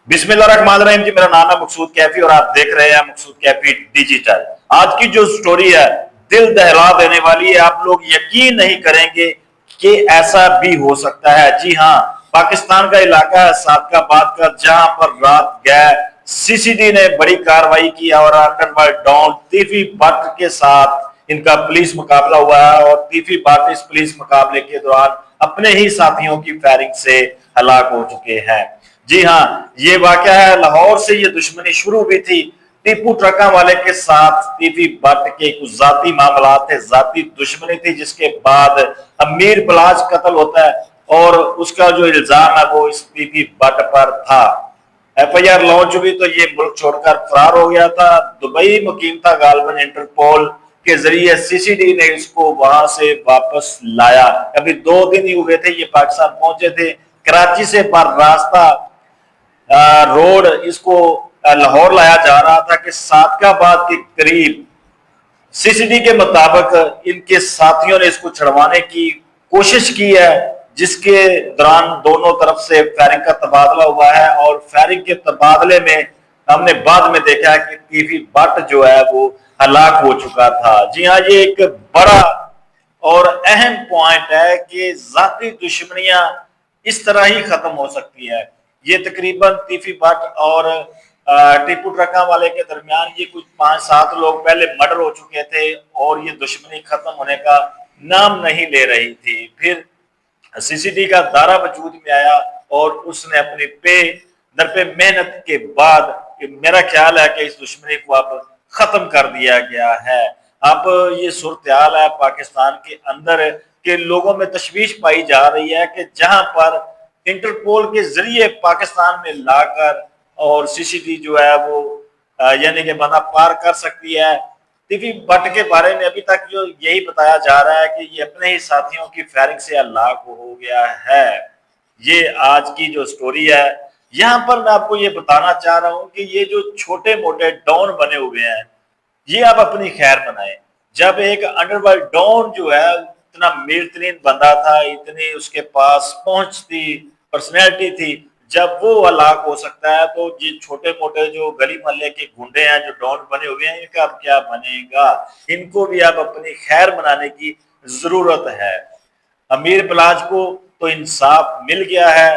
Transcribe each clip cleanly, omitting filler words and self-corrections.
बिस्मिल्लाहिर्रहमानिर्रहीम जी। मेरा नाम है मकसूद कैफी और आप देख रहे हैं मकसूद कैफी डिजिटल। आज की जो स्टोरी है दिल दहला देने वाली है। आप लोग यकीन नहीं करेंगे कि ऐसा भी हो सकता है। जी हाँ, पाकिस्तान का इलाका है सादकाबाद का, जहां पर रात गए सीसीडी ने बड़ी कार्रवाई की और अंडरवर्ल्ड डॉन तीफी भट्ट के साथ इनका पुलिस मुकाबला हुआ है और तीफी भट्ट इस पुलिस मुकाबले के दौरान अपने ही साथियों की फायरिंग से हलाक हो चुके हैं। जी हाँ, ये वाकया है लाहौर से ये दुश्मनी शुरू हुई थी टीपू ट्रका वाले के साथ। तीफी भट्ट के कुछ जाती मामला थे, जाती दुश्मनी थी, जिसके बाद अमीर बलाज कत्ल होता है और उसका जो इल्जाम है वो इस तीफी भट्ट पर था। एफआईआर लॉन्च हुई तो ये मुल्क छोड़कर फरार हो गया था। दुबई मुकीम था गालबन। इंटरपोल के जरिए सीसीडी ने इसको वहां से वापस लाया। अभी 2 दिन ही हुए थे ये पाकिस्तान पहुंचे थे। कराची से पर रास्ता रोड इसको लाहौर लाया जा रहा था कि सादकाबाद के करीब सीसीडी के मुताबिक इनके साथियों ने इसको छड़वाने की कोशिश की है, जिसके दौरान दोनों तरफ से फायरिंग का तबादला हुआ है और फायरिंग के तबादले में हमने बाद में देखा है कि तीफी भट्ट जो है वो हलाक हो चुका था। जी हाँ, ये एक बड़ा और अहम पॉइंट है कि जाती दुश्मनियां इस तरह ही खत्म हो सकती है। ये तकरीबन तीफी भट्ट और टीपू ट्रका वाले के दरमियान ये कुछ 5-7 लोग पहले मर्डर हो चुके थे और ये दुश्मनी खत्म होने का नाम नहीं ले रही थी। फिर सीसीडी का दायरा वजूद में आया और उसने अपनी दर पे मेहनत के बाद मेरा ख्याल है कि इस दुश्मनी को अब खत्म कर दिया गया है। अब ये सूरत हाल है पाकिस्तान के अंदर के लोगों में तशवीश पाई जा रही है कि जहां पर इंटरपोल के जरिए पाकिस्तान में लाकर और सीसीडी जो है वो यानी कि बंदा पार कर सकती है। तीफी भट्ट के बारे में अभी तक जो यही बताया जा रहा है कि ये अपने ही साथियों की फायरिंग से हलाक हो गया है। ये आज की जो स्टोरी है, यहाँ पर मैं आपको ये बताना चाह रहा हूँ कि ये जो छोटे मोटे डॉन बने हुए हैं ये आप अपनी खैर मनाएं। जब एक अंडरवर्ल्ड डॉन जो है इतना अमीर तरीन बंदा था, इतनी उसके पास पहुंच थी, पर्सनैलिटी थी, जब वो हलाक हो सकता है तो ये छोटे मोटे जो गली मोहल्ले के गुंडे हैं जो डॉन बने हुए हैं इनका अब क्या बनेगा। इनको भी अब अपनी खैर मनाने की जरूरत है। अमीर बलाज को तो इंसाफ मिल गया है।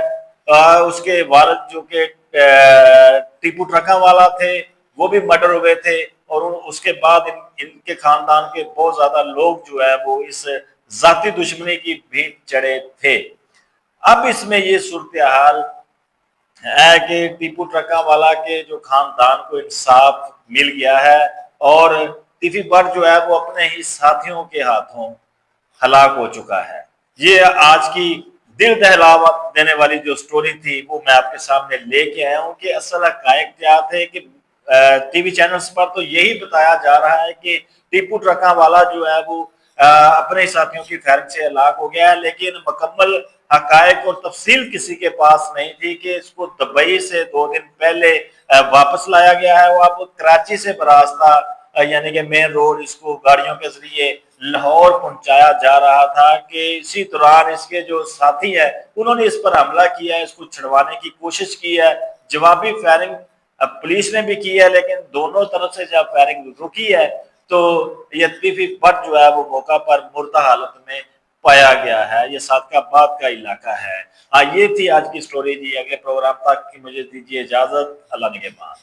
उसके वालिद जो के टीपू ट्रका वाला थे वो भी मर्डर हुए थे और उसके बाद इनके खानदान के बहुत ज्यादा लोग जो है वो इस जाती दुश्मनी की भीड़ चढ़े थे। अब इसमें ये सूरत हाल है कि टीपू ट्रका वाला के जो खानदान को इंसाफ मिल गया है और तीफी भट्ट जो है वो अपने ही साथियों के हाथों हलाक हो चुका है। ये आज की दिल दहला देने वाली जो स्टोरी थी वो मैं आपके सामने लेके आया हूँ कि असल हकायक क्या थे कि टीवी चैनल्स पर तो यही बताया जा रहा है कि टीपू ट्रका वाला जो है वो अपने साथियों की फायरिंग से हलाक हो गया है, लेकिन मुकम्मल हकायक और तफसील किसी के पास नहीं थी कि इसको दुबई से 2 दिन पहले वापस लाया गया है। वो अब कराची से बरास्ता यानी कि मेन रोड इसको गाड़ियों के जरिए लाहौर पहुंचाया जा रहा था कि इसी दौरान इसके जो साथी है उन्होंने इस पर हमला किया है, इसको छुड़वाने की कोशिश की है। जवाबी फायरिंग पुलिस ने भी की है, लेकिन दोनों तरफ से जब फायरिंग रुकी है तो ये तीफी भट्ट जो है वो मौका पर मुर्दा हालत में पाया गया है। ये सादकाबाद का इलाका है। ये थी आज की स्टोरी जी। अगले प्रोग्राम तक की मुझे दीजिए इजाजत। अल्लाह निगहबान।